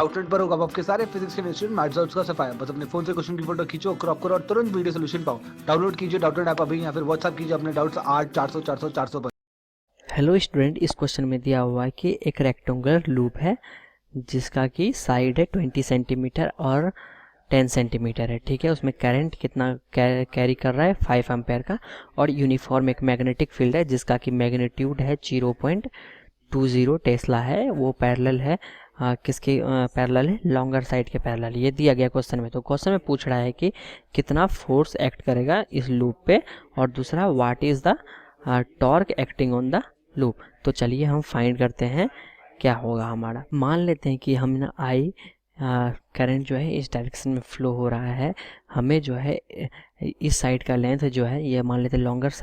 Outlet पर होगा आपके सारे फिजिक्स के इंस्टीट्यूट मैथ्स और उसका सफाया। बस अपने फोन से क्वेश्चन की फोटो खींचो, क्रॉप करो और तुरंत वीडियो सोल्यूशन पाओ। डाउनलोड कीजिए डाउटनेट ऐप अभी या फिर व्हाट्सएप कीजिए अपने डाउट्स 8 400 400 400 पर। हेलो स्टूडेंट, इस क्वेश्चन में दिया हुआ है कि एक रेक्टेंगुलर लूप है जिसका कि साइड है 20 सेंटीमीटर और 10 सेंटीमीटर है। ठीक है, उसमें करंट कितना कैरी कर रहा है 5 एम्पेयर का, और यूनिफॉर्म एक मैग्नेटिक फील्ड है जिसका कि मैग्नीट्यूड है 0.20 टेस्ला है। वो पैरेलल है किसके पैरेलल है? लॉन्गर साइड के पैरेलल। ये दिया गया क्वेश्चन में। तो क्वेश्चन में पूछ रहा है कि कितना फोर्स एक्ट करेगा इस लूप पे, और दूसरा what is the torque acting on the loop. तो चलिए हम फाइंड करते हैं क्या होगा हमारा। मान लेते हैं कि हम ना आई करंट जो है इस डायरेक्शन में फ्लो हो रहा है। हमें जो है इस साइड का लेंथ जो है, ये मान लेते हैं लॉन्गेस्ट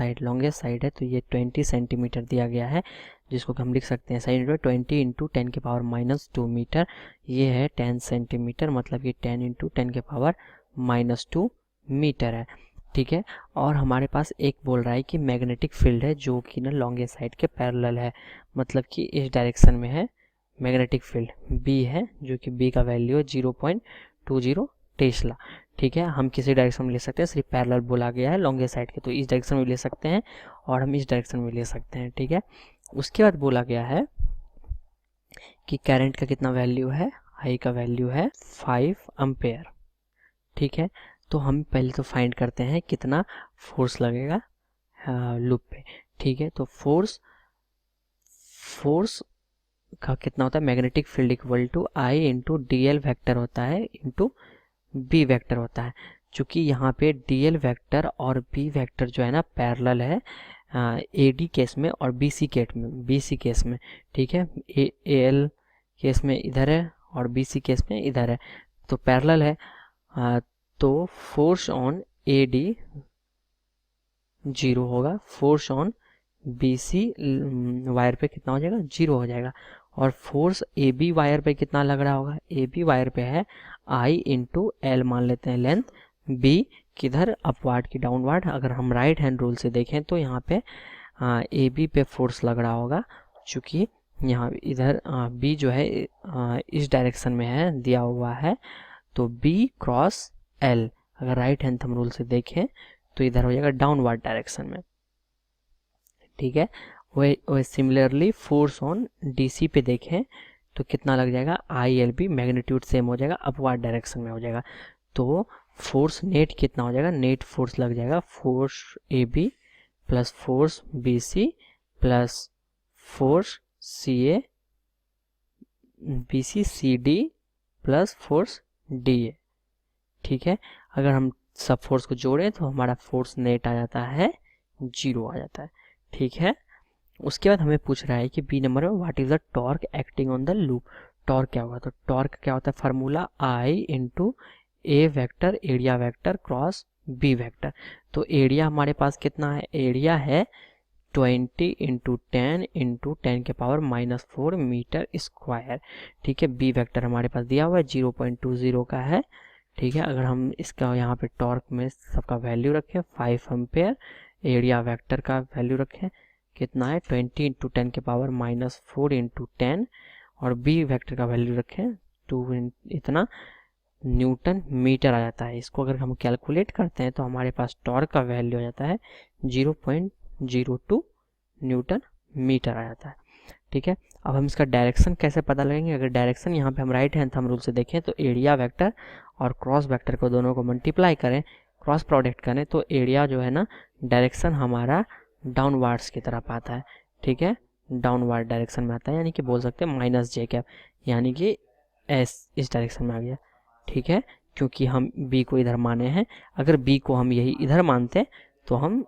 साइड है, तो ये 20 सेंटीमीटर दिया गया है, जिसको हम लिख सकते हैं साइड में 20 इंटू 10 के पावर -2 मीटर। ये है 10 सेंटीमीटर, मतलब ये 10 इंटू 10 के पावर -2 मीटर है। ठीक है, और हमारे पास एक बोल रहा है कि मैग्नेटिक फील्ड है जो कि ना लॉन्गेस्ट साइड के पैरेलल है, मतलब कि इस डायरेक्शन में है। मैग्नेटिक फील्ड बी है, जो कि बी का वैल्यू है 0.20 टेस्ला। ठीक है, हम किसी डायरेक्शन में ले सकते हैं, सिर्फ पैरेलल बोला गया है लॉन्गेस्ट साइड के, तो इस डायरेक्शन में ले सकते हैं और हम इस डायरेक्शन में ले सकते हैं। ठीक है, उसके बाद बोला गया है कि करंट का कितना वैल्यू है, आई का वैल्यू है 5 एम्पेयर। ठीक है, तो हम पहले तो फाइंड करते हैं कितना फोर्स लगेगा लूप पे। ठीक है, तो फोर्स का कितना होता है, magnetic field equal to I into D L vector होता है इंटू बी वैक्टर होता है। चूँकि यहाँ पे डी एल वैक्टर और बी वैक्टर जो है ना पैरेलल है ए डी केस में और बी सी केस में। ठीक है, ए एल केस में इधर है और बी सी केस में इधर है, तो पैरेलल है। तो फोर्स ऑन ए डी 0 होगा, force on B C wire पे कितना हो जाएगा, 0 हो जाएगा। और फोर्स ए बी वायर पे कितना लग रहा होगा, ए बी वायर पे है आई इंटू एल मान लेते हैं लेंथ, बी किधर अपवार्ड की डाउनवार्ड। अगर हम राइट हैंड रूल से देखें तो यहाँ पे ए बी पे फोर्स लग रहा होगा, चूँकि यहाँ इधर बी जो है इस डायरेक्शन में है दिया हुआ है, तो बी क्रॉस एल अगर राइट हैंड थंब रूल से देखें तो इधर हो जाएगा डाउनवर्ड डायरेक्शन में। ठीक है, वही सिमिलरली फोर्स ऑन डीसी पे देखें तो कितना लग जाएगा, I L B magnitude same हो जाएगा, अपवर्ड डायरेक्शन में हो जाएगा। तो फोर्स नेट कितना हो जाएगा, नेट फोर्स लग जाएगा force A B plus force B C plus force C A B C C D plus force D A. ठीक है, अगर हम सब फोर्स को जोड़ें तो हमारा फोर्स नेट आ जाता है 0 आ जाता है। ठीक है, उसके बाद हमें पूछ रहा है कि बी नंबर में what is the torque acting on the loop. Torque क्या होगा, तो टॉर्क क्या होता है, formula I into A vector area vector cross B vector. तो एरिया हमारे पास कितना है, एरिया है 20 इंटू 10 के पावर -4 मीटर स्क्वायर। ठीक है, बी वैक्टर हमारे पास दिया हुआ है 0.20 का है। ठीक है, अगर हम इसका यहाँ पे टॉर्क में सबका वैल्यू रखें 5 एम्पेयर, एरिया वेक्टर का वैल्यू रखें कितना है 20 इंटू 10 के पावर -4 इंटू 10, और बी वेक्टर का वैल्यू रखें 2 इतना न्यूटन मीटर आ जाता है। इसको अगर हम कैलकुलेट करते हैं तो हमारे पास टॉर्क का वैल्यू आ जाता है 0.02 न्यूटन मीटर आ जाता है। ठीक है, अब हम इसका डायरेक्शन कैसे पता लगेंगे। अगर डायरेक्शन यहाँ पे हम राइट हैंड थंब रूल से देखें तो एरिया वेक्टर और क्रॉस वेक्टर को दोनों को मल्टीप्लाई करें, क्रॉस प्रोडक्ट करें, तो एरिया जो है ना डायरेक्शन हमारा डाउनवार्ड्स की तरफ आता है। ठीक है, डाउनवार्ड डायरेक्शन में आता है, यानी कि बोल सकते हैं -j कैप, यानी कि एस इस डायरेक्शन में आ गया। ठीक है, क्योंकि हम बी को इधर माने हैं, अगर बी को हम यही इधर मानते तो हम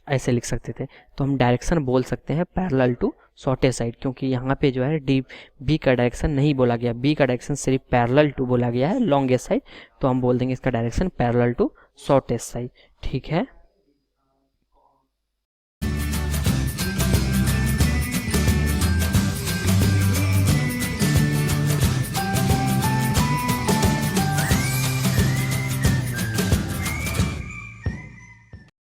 ऐसे लिख सकते थे। तो हम डायरेक्शन बोल सकते हैं पैरेलल टू शॉर्टेस्ट साइड, क्योंकि यहाँ पे जो है डी बी का डायरेक्शन नहीं बोला गया, बी का डायरेक्शन सिर्फ पैरेलल टू बोला गया है लॉन्गेस्ट साइड, तो हम बोल देंगे इसका direction parallel to shortest side. ठीक है।